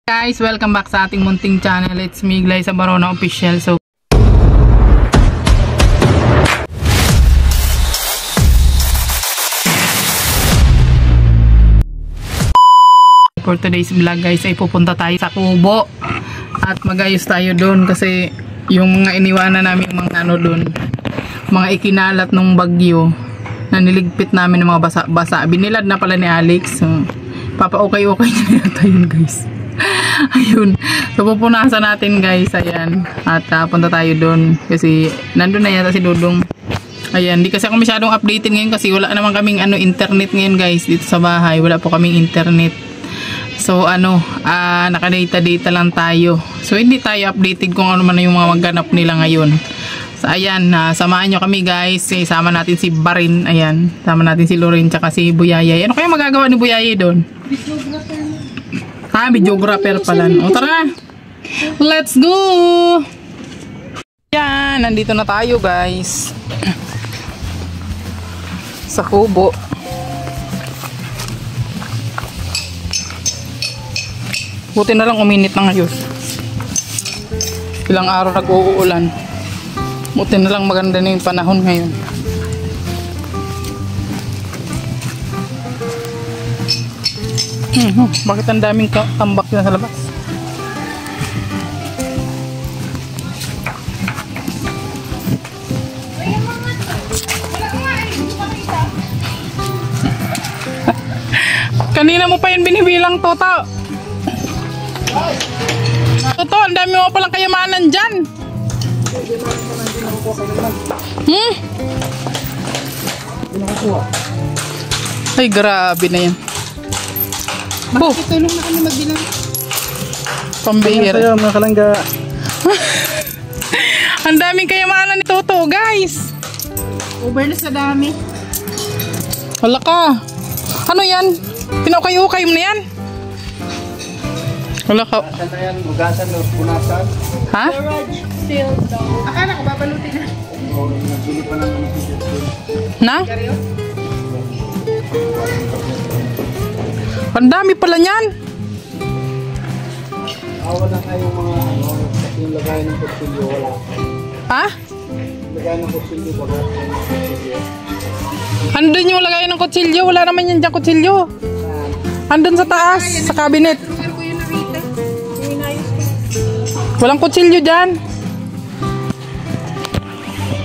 Guys, welcome back sa ating munting channel. It's me, Glyza Barona Official. So, for today's vlog guys ay pupunta tayo sa Kubo at magayos tayo doon kasi yung mga iniwanan namin mga ano doon, mga ikinalat ng bagyo na niligpit namin ng mga basa-basa. Binilad na pala ni Alex. So, papa-okay-okay na tayo guys. Ayun. So, pupunasan natin guys. Ayan. At punta tayo doon. Kasi, nandun na yata si Dudong. Ayan. Di kasi ako masyadong updated ngayon kasi wala naman kaming internet ngayon guys. Dito sa bahay. Wala po kaming internet. So, naka-data lang tayo. So, hindi tayo updated kung ano man yung mga magganap nila ngayon. So, ayan. Samahan nyo kami guys. Sama natin si Barin. Ayan. Sama natin si Loren tsaka si Buyayay. Ano kaya magagawa ni Buyayay doon? Videographer pala. O tara, let's go! Yan, nandito na tayo guys sa Kubo. Buti na lang uminit na ngayon. Ilang araw nag-uulan. Buti na lang maganda na yung panahon ngayon. Bakit ang daming tambak na sa labas? Kanina mo pa yun binibilang, Toto. Toto, ang dami mo palang kayamanan dyan. Ay, grabe na yan. Makikitulong na kami magbilang. Pambihira. Sa'yo, mga kalangga. Ang daming kayamanan ni Toto, guys. Over na sa dami. Wala ka. Ano yan? Pinukay-ukay mo na yan? Wala ka. Saan na yan? Bugasan o punasan? Ha? Garage sale daw. Akala ko babalutin na. Oo, nagbili pa lang ng Na? Ang dami pala niyan. Wala kayong mga yung lagay ng kutsilyo, wala. Ha? Lagay ng kutsilyo, wala. Andun yung lagay ng kutsilyo. Wala naman yan dyan kutsilyo. Andun sa taas, sa cabinet. Walang kutsilyo dyan.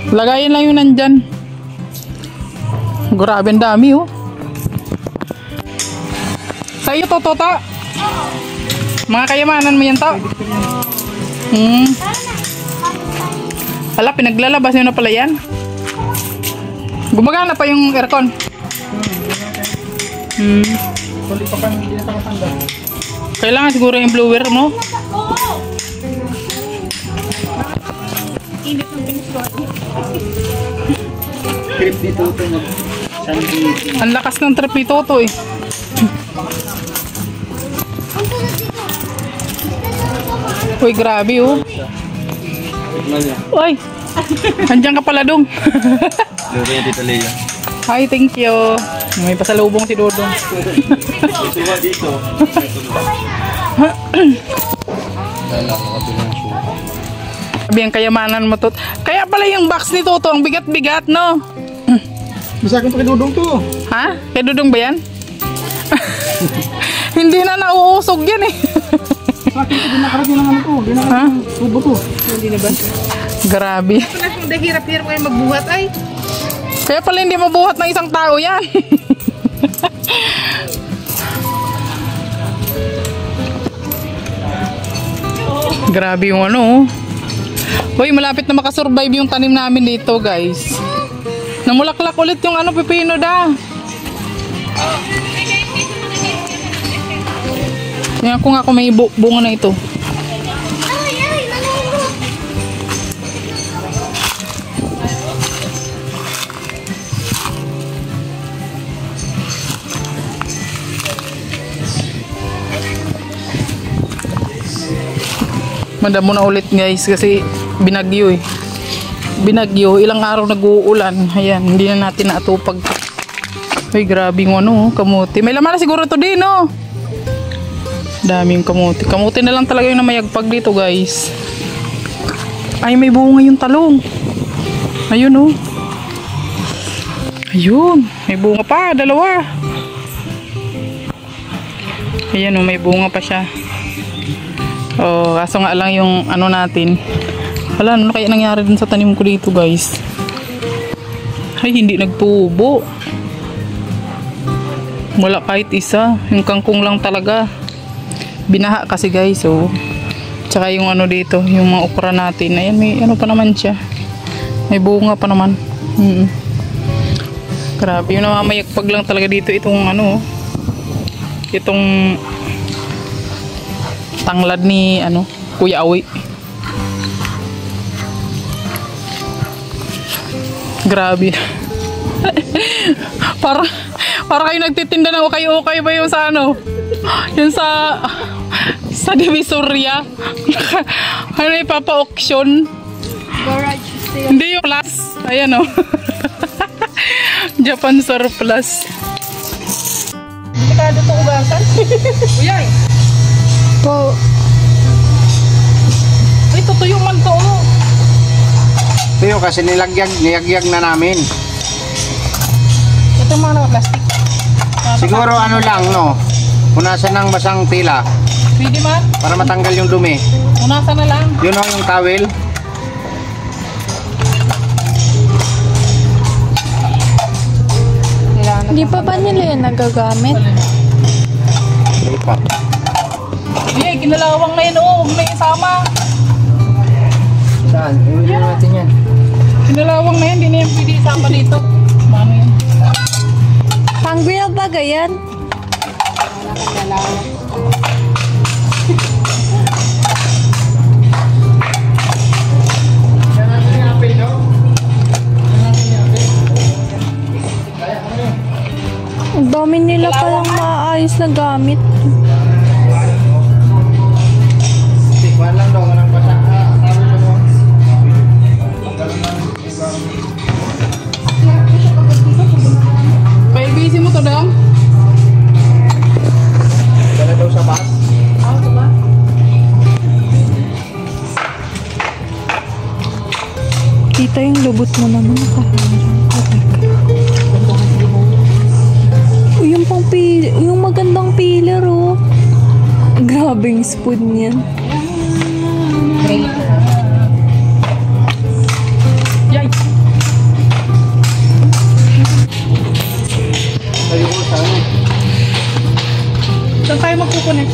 Lagayin lang yun nandyan. Grabe ang dami oh. Sa'yo to, Toto. Mga kayamanan mo yan to. Hala, pinaglalabas nyo na pala yan. Gumagana pa yung aircon. Kulit pa kami, hindi na sa matanda. Kailangan siguro yung blower mo. Init ng piniswag. Trip ni Toto mag-sandi. Ang lakas ng trip ni Toto eh. Uy, grabe oh. Uy, andyan ka pala dong. Lure yung Tita Leia. Hi, thank you. May pasalubong si Dodong. Suwa dito. Sabi ang kayamanan mo to. Kaya pala yung box ni Toto ang bigat-bigat no. Bisa akin pa kay Dodong to. Ha? Kay Dodong ba yan? Hindi na nauusog yan eh. Sa akin ko dinakaragin ng ano to. Dinakaragin ng tubo to. Hindi na ba? Grabe. Hindi hirap-hirap kayo magbuhat ay. Kaya pala hindi mabuhat ng isang tao yan. Grabe yung ano. Uy, malapit na makasurvive yung tanim namin dito guys. Namulaklak ulit yung pipino da. Tingnan ko nga kung may bunga na ito. Madamo na ulit guys kasi binagyo eh. Binagyo, ilang araw nag-uulan. Ayan, hindi na natin naatupag. Ay, grabe yung kamuti. May laman na siguro ito din, no? Daming kamuti. Kamuti na lang talaga yung namayagpag dito, guys. Ay, may bunga yung talong. Ayun, oh. Ayun. May bunga pa. Dalawa. Ayan, oh. May bunga pa siya. Oh, kaso nga lang yung ano natin. Wala, ano kaya nangyari dun sa tanim ko dito, guys? Ay, hindi nagtubo. Wala kahit isa. Yung kangkong lang talaga. Binaha kasi, guys, oh. Tsaka yung ano dito, yung mga okra natin. Ayan, may ano pa naman siya. May bunga pa naman. Grabe, yung namamayagpag lang talaga dito itong ano, itong tanglad ni ano, Kuya Awi. Grabe. para kayo nagtitinda ng ukay-ukay ba yung sa ano? Yung sa Divisoria. Ano ipapa-auction? Garage sale. Hindi yung plus. Ayan, oh. Japan surplus. Hindi ka dito ugasan? Uyay. Po. Ay, tutuyo man to, oh. Tuyo kasi nilagyag na namin. Ito mga naka-plastic. Siguro ano lang, no? Punasan ng basang tila Pwede man. para matanggal yung dumi. Unasan na lang. Yun o, yung towel. Hindi pa ba nila yan nagagamit? Hindi pa. Uyay, kinalawang na yun, oh. Huwag na isama. Saan? Iwagin natin yan. Kinalawang na yan. Hindi na yan pwede isama dito. Mano yan? Pang-grill ba gayan? Ang dami nila palang maayos na gamit. Tikman lang daw, anong basa. Paibisi mo to daw? Dala daw sa bus. Kita yung lubot mo naman. Yung pang yung magandang pillar, oh. Grabe yung spoon niyan. Yay! Sabi ko sa ano. Saan tayo magkukunik?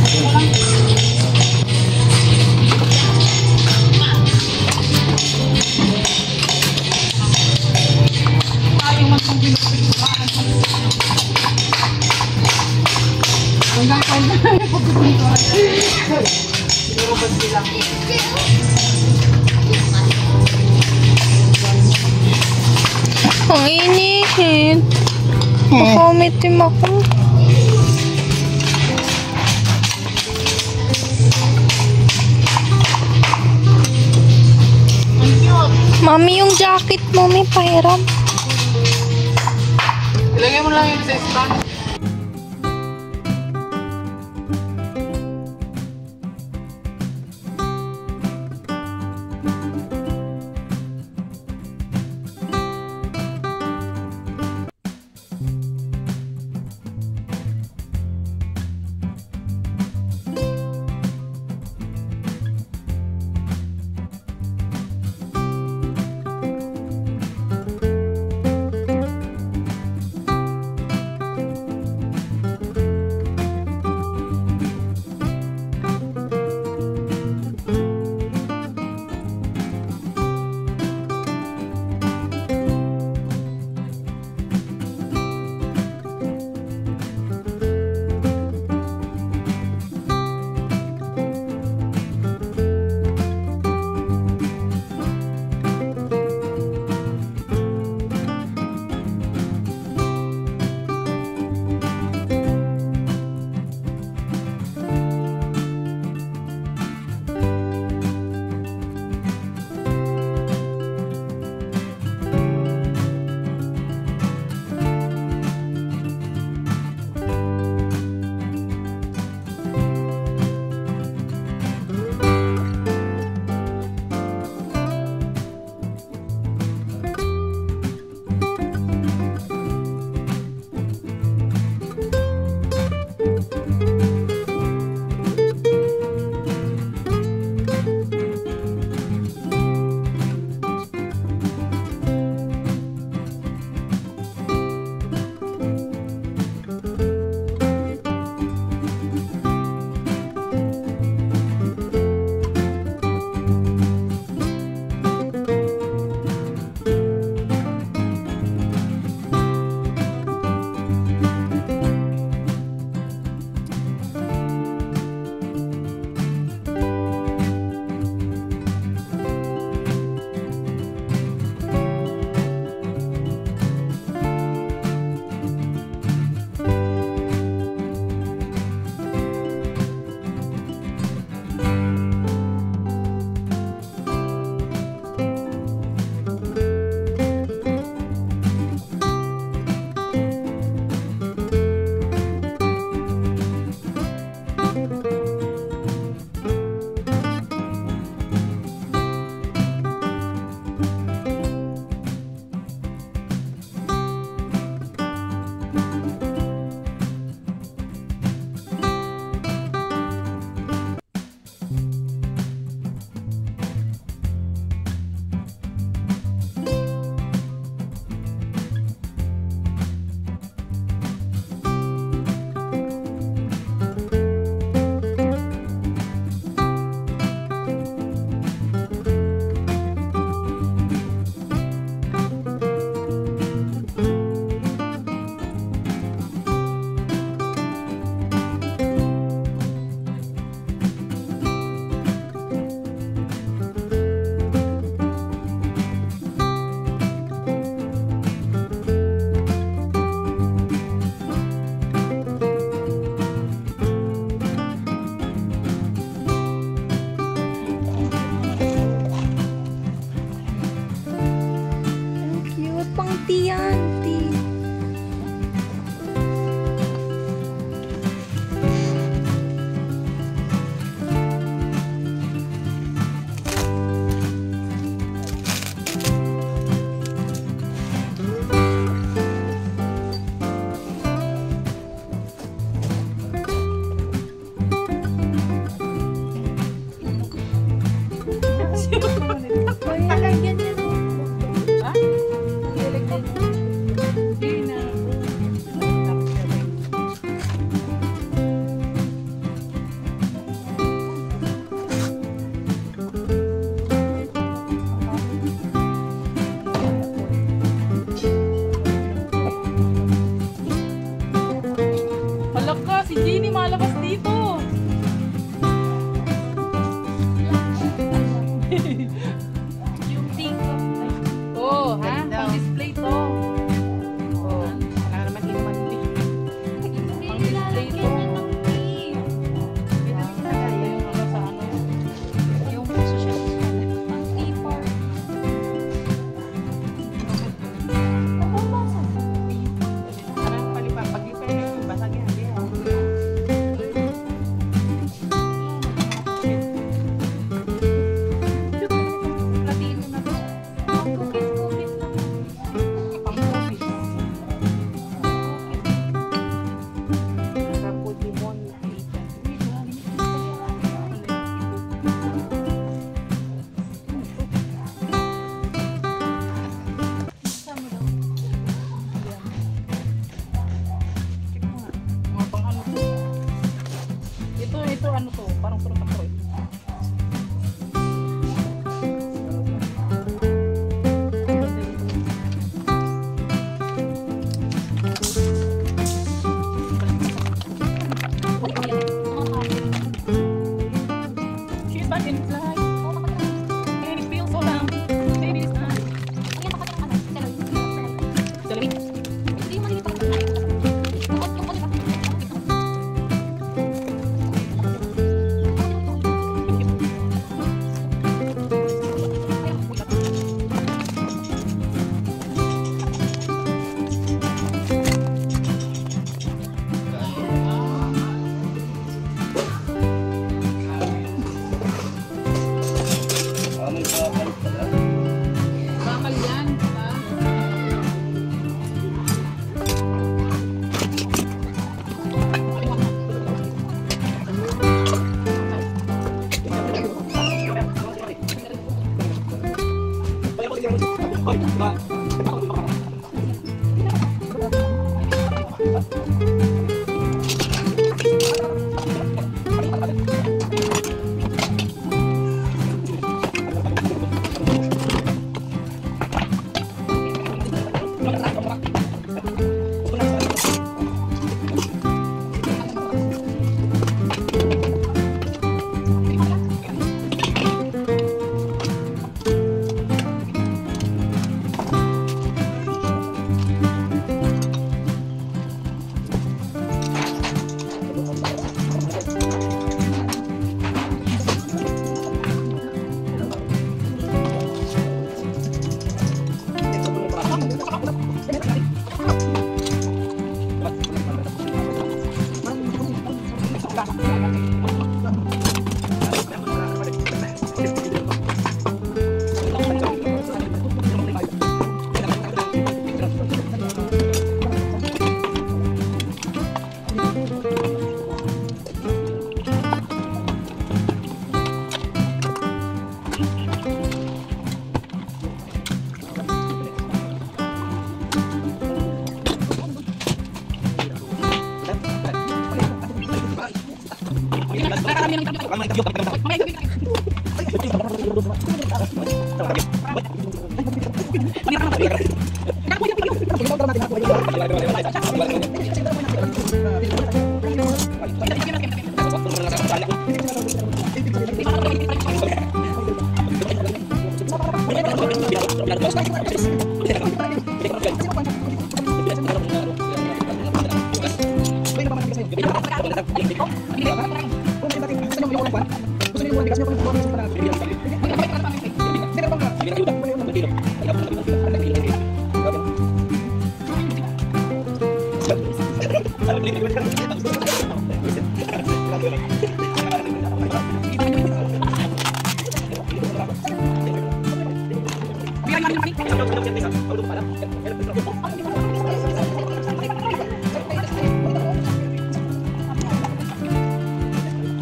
Ang init. Baka umitim ako. Mami, yung jacket mo may pahiram. Ilagay mo lang yun sa stand. Parang puro takbo eh. She's back in flight. And it feels so down. Baby, it's time. Bakal yan.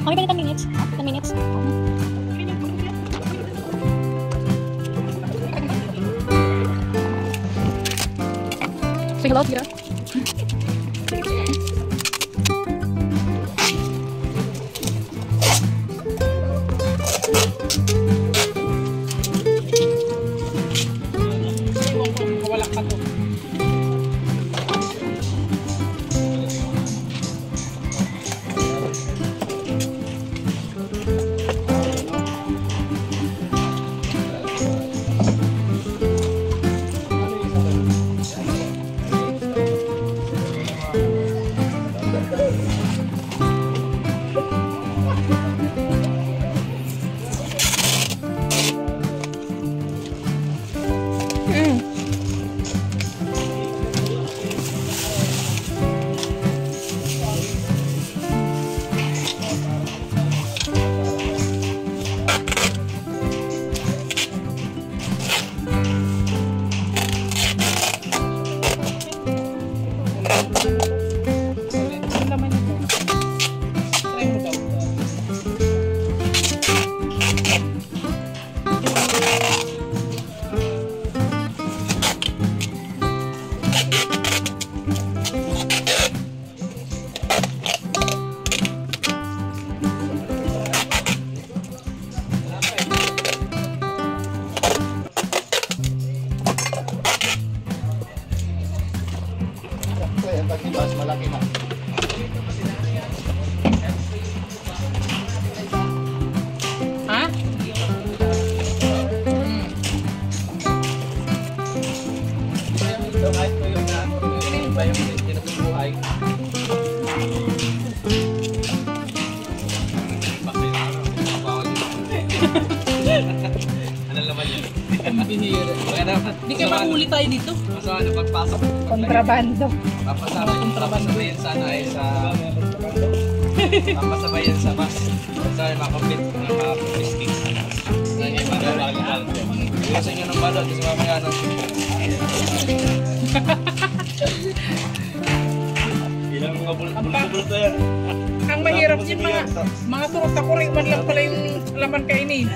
Okay ba 10 minutes? 10 minutes? Say hello, Tira. Bihira. Hindi kayo mahuli tayo dito. Masama na pagpasok. Kontrabando. Papasabayin sana ay sa... Papasabayin sa bus. Sa makapit na makapisting. Iwasan nyo ng balot kasi mamaya na. Ilang mga bulto-bulto yan. Ang mahirap yung mga turot na kuring man lang pala yung laman kainin.